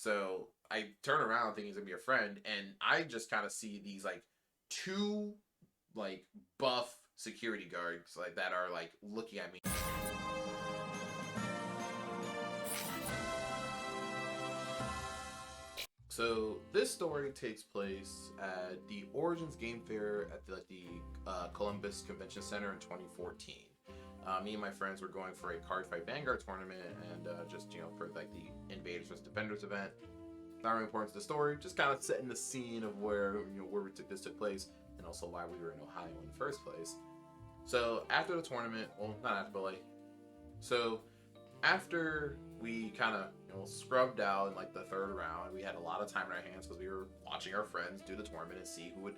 So I turn around thinking he's gonna be a friend, and I just kind of see these like two like buff security guards like that are like looking at me. So this story takes place at the Origins Game Fair at the Columbus Convention Center in 2014. Me and my friends were going for a Cardfight Vanguard tournament, and just for like the Invaders vs Defenders event. Not really important to the story, just kind of setting the scene of where this took place, and also why we were in Ohio in the first place. So after the tournament, well, not after, but like, so after we kind of scrubbed out in like the third round, we had a lot of time in our hands because we were watching our friends do the tournament and see who would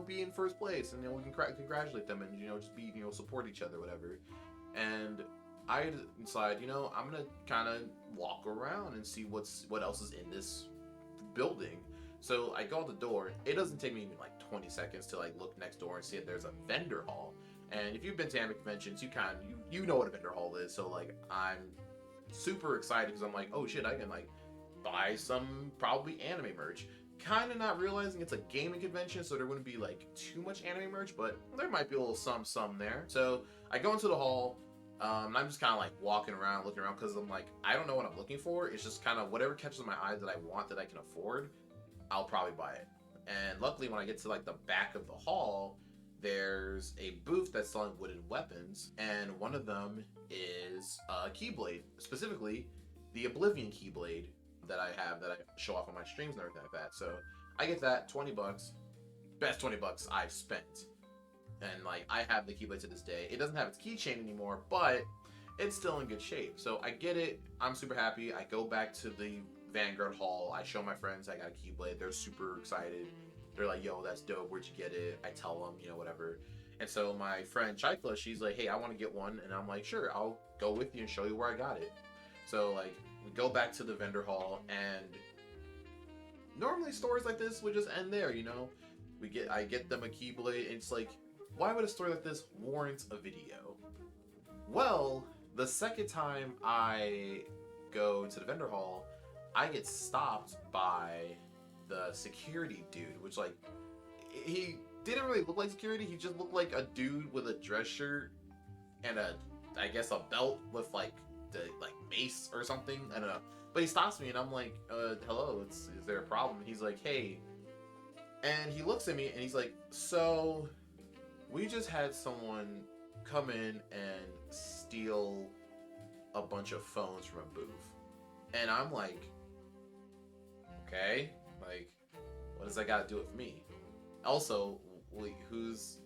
be in first place, and we can congratulate them and just be support each other, whatever. And I decided, I'm gonna kind of walk around and see what else is in this building. So I go out the door. It doesn't take me even like 20 seconds to like look next door and see if there's a vendor hall. And if you've been to anime conventions, you know what a vendor hall is. So like I'm super excited because I'm like, oh shit, I can like buy some probably anime merch. Kind of not realizing it's a gaming convention, so there wouldn't be like too much anime merch, but there might be a little some there. So I go into the hall. And I'm just kind of like walking around, looking around, because I'm like, I don't know what I'm looking for. It's just kind of whatever catches my eye that I want, that I can afford, I'll probably buy it. And luckily, when I get to like the back of the hall, there's a booth that's selling wooden weapons, and one of them is a Keyblade, specifically the Oblivion Keyblade that I have that I show off on my streams and everything like that. So I get that, $20, best $20 I've spent. And like I have the Keyblade to this day. It doesn't have its keychain anymore, but it's still in good shape. So I get it. I'm super happy. I go back to the Vanguard Hall. I show my friends I got a Keyblade. They're super excited. They're like, yo, that's dope. Where'd you get it? I tell them, whatever. And so my friend Chikla, she's like, hey, I want to get one. And I'm like, sure, I'll go with you and show you where I got it. So like we go back to the vendor hall, and normally stories like this would just end there, I get them a Keyblade, and it's like, why would a story like this warrant a video? Well, the second time I go to the vendor hall, I get stopped by the security dude, which like he didn't really look like security. He just looked like a dude with a dress shirt and I guess a belt with like the like mace or something. I don't know. But he stops me and I'm like, hello, is there a problem? And he's like, hey. And he looks at me and he's like, so we just had someone come in and steal a bunch of phones from a booth. And I'm like, okay, like, what does that got to do with me? Also, wait, who's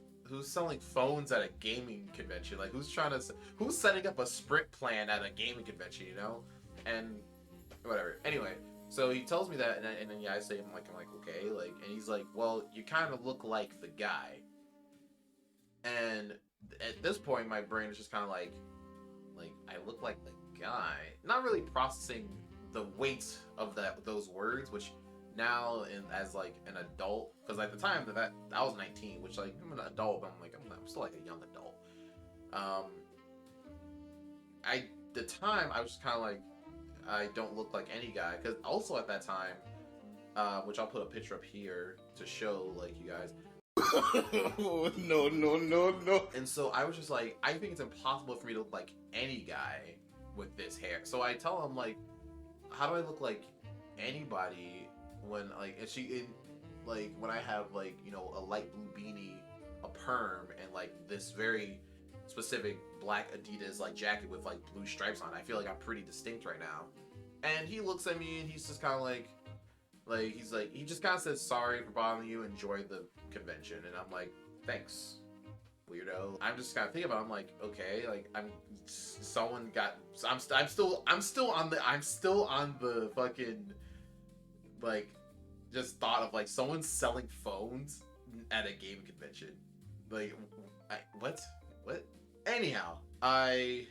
selling phones at a gaming convention? Like, who's setting up a sprint plan at a gaming convention, And whatever. Anyway, so he tells me that, and then I say, I'm like, okay, like, and he's like, well, you kind of look like the guy. And at this point, my brain is just kind of like I look like the guy. Not really processing the weight of those words, which now as like an adult, because at the time that I was 19, which like I'm an adult, but I'm still like a young adult. The time I was just kind of like, I don't look like any guy, because also at that time, which I'll put a picture up here to show like you guys. No. And so I was just like, I think it's impossible for me to look like any guy with this hair. So I tell him like, how do I look like anybody when like when I have like a light blue beanie, a perm, and like this very specific black Adidas like jacket with like blue stripes on. I feel like I'm pretty distinct right now. And he looks at me and he's just kind of like he just kind of says, sorry for bothering you, enjoy the convention. And I'm like, thanks, weirdo. I'm just kind of thinking about it. I'm like, okay, like I'm still on the fucking like just thought of like someone selling phones at a game convention. Like what? Anyhow, I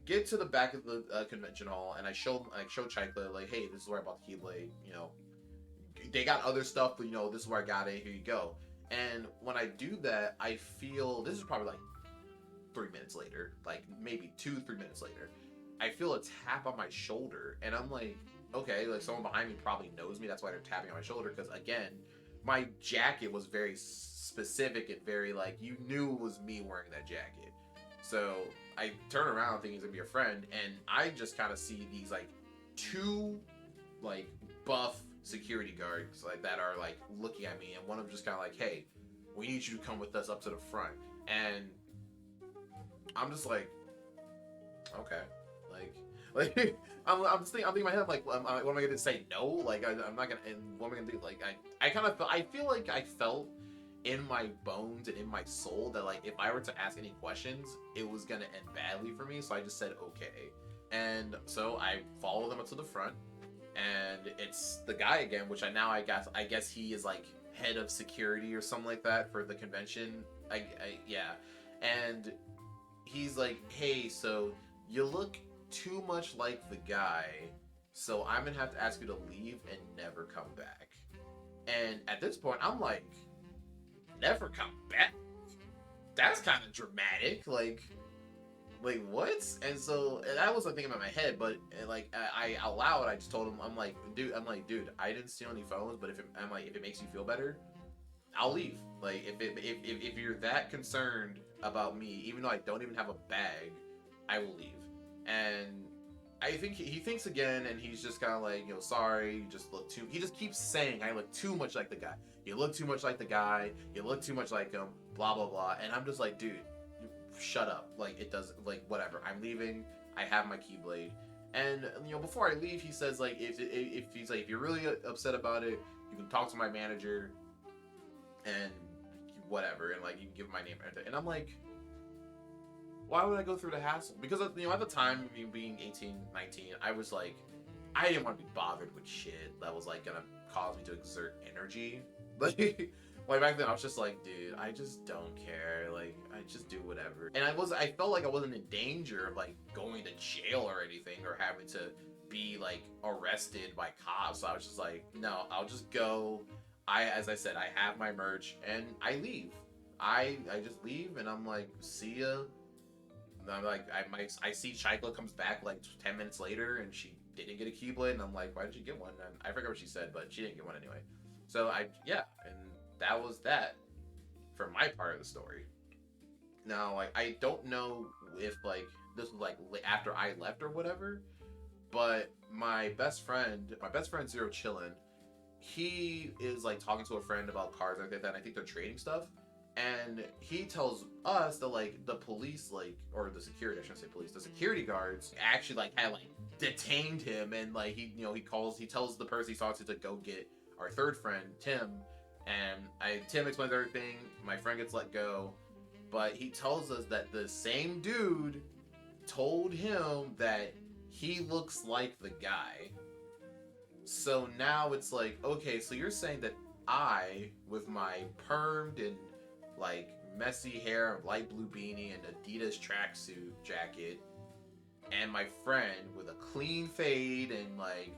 get to the back of the convention hall and I show Chikla like, hey, this is where I bought the Keyblade, they got other stuff, but this is where I got it. Here you go. And when I do that, I feel, this is probably like 3 minutes later, like maybe 2-3 minutes later, I feel a tap on my shoulder, and I'm like, okay, like someone behind me probably knows me. That's why they're tapping on my shoulder. Because again, my jacket was very specific and very like you knew it was me wearing that jacket. So I turn around thinking it's gonna be a friend, and I just kind of see these like two like buff security guards like that are like looking at me, and one of them just kind of like, "Hey, we need you to come with us up to the front." And I'm just like, okay, like I'm just thinking, I'm thinking in my head, I'm like, what am I gonna say? No, like I'm not gonna. And what am I gonna do? Like I kind of, I feel like I felt in my bones and in my soul that like if I were to ask any questions, it was gonna end badly for me. So I just said okay, and so I follow them up to the front, and it's the guy again, which I guess he is like head of security or something like that for the convention. Yeah, and he's like, hey, so you look too much like the guy, so I'm gonna have to ask you to leave and never come back. And at this point, I'm like, never come back? That's kind of dramatic. Like what? And so and that was the thing in my head, but like I out loud, I just told him, I'm like, dude, I didn't steal any phones, but if it makes you feel better, I'll leave. Like if you're that concerned about me, even though I don't even have a bag, I will leave. And I think he thinks again, and he's just kind of like, sorry, you just look too. He just keeps saying, I look too much like the guy. You look too much like the guy. You look too much like him. Blah blah blah. And I'm just like, dude, shut up. Like it doesn't. Like whatever. I'm leaving. I have my keyblade. And before I leave, he says like, if he's like, if you're really upset about it, you can talk to my manager and whatever, and like you can give my name and everything. And I'm like, why would I go through the hassle? Because at the time, being 18, 19, I was like, I didn't want to be bothered with shit that was like gonna cause me to exert energy. Like back then, I was just like, dude, I just don't care. Like, I just do whatever. And I felt like I wasn't in danger of like going to jail or anything, or having to be like arrested by cops. So I was just like, no, I'll just go. As I said, I have my merch and I leave. I just leave, and I'm like, see ya. And I'm like, I see Shaikla comes back like 10 minutes later, and she didn't get a Keyblade, and I'm like, why did you get one? And I forgot what she said, but she didn't get one anyway. So and that was that for my part of the story. Now, like, I don't know if like this was like after I left or whatever, but my best friend Zero Chillin, he is like talking to a friend about cars and like that. And I think they're trading stuff, and he tells us that like the police, like, or the security, I shouldn't say police, the security guards actually like had like detained him, and like he tells the person he talks to go get our third friend Tim, and Tim explains everything. My friend gets let go, but he tells us that the same dude told him that he looks like the guy. So now it's like, okay, so you're saying that I, with my permed and like messy hair, light blue beanie, and Adidas tracksuit jacket, and my friend with a clean fade and like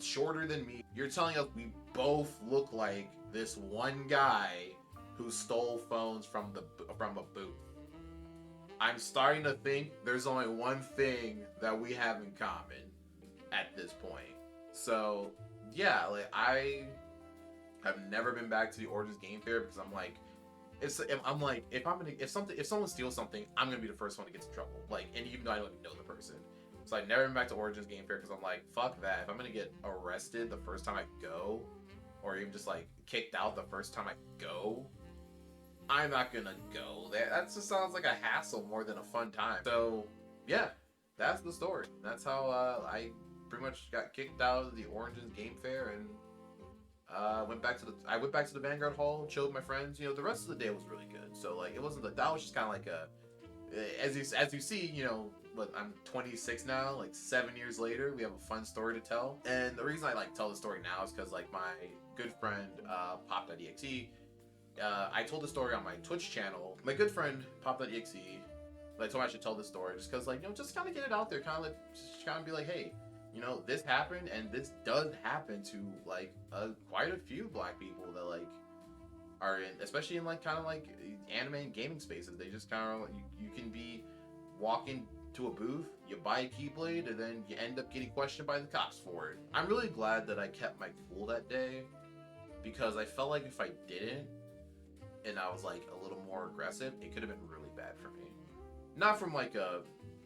shorter than me, you're telling us we both look like this one guy who stole phones from a booth. I'm starting to think there's only one thing that we have in common at this point. So yeah, like I have never been back to the Origins Game Fair because I'm like, if someone steals something, I'm gonna be the first one to get in trouble. Like, and even though I don't even know the person, so I've never been back to Origins Game Fair because I'm like, fuck that. If I'm gonna get arrested the first time I go, or even just like kicked out the first time I go, I'm not gonna go. That just sounds like a hassle more than a fun time. So yeah, that's the story. That's how I pretty much got kicked out of the Origins Game Fair, and I went back to the Vanguard Hall, chilled with my friends. The rest of the day was really good. So like it wasn't that was just kind of like as you see, but I'm 26 now, like 7 years later, we have a fun story to tell. And the reason I like tell the story now is because like my good friend Pop.exe, I told the story on my Twitch channel. My good friend Pop.exe, I told him I should tell this story just because like just kind of get it out there, kind of like just kind of be like, hey, this happened, and this does happen to like quite a few black people that like are in, especially in like kind of like anime and gaming spaces. They just kind of you can be walking to a booth, you buy a Keyblade, and then you end up getting questioned by the cops for it. I'm really glad that I kept my cool that day, because I felt like if I didn't, and I was like a little more aggressive, it could have been really bad for me. Not from like a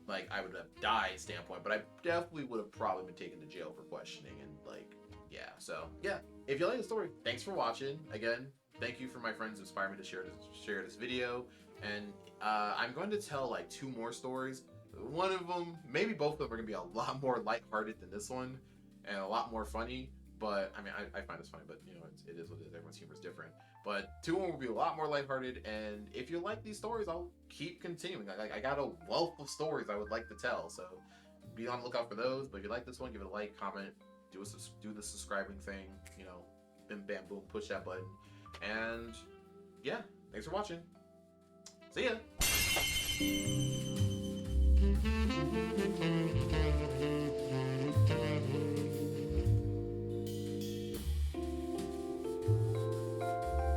I would have died standpoint, but I definitely would have probably been taken to jail for questioning and like, yeah. So yeah, if you like the story, thanks for watching. Again, thank you for my friends who inspired me to share this video, and I'm going to tell like 2 more stories. One of them, maybe both of them, are gonna be a lot more lighthearted than this one, and a lot more funny. But I mean, I find this funny, but you know, it is what it is. Everyone's humor is different. But 2 of them will be a lot more lighthearted, and if you like these stories, I'll keep continuing. I got a wealth of stories I would like to tell, so be on the lookout for those. But if you like this one, give it a like, comment, do the subscribing thing, you know, bim bam boom, push that button, and yeah, thanks for watching. See ya.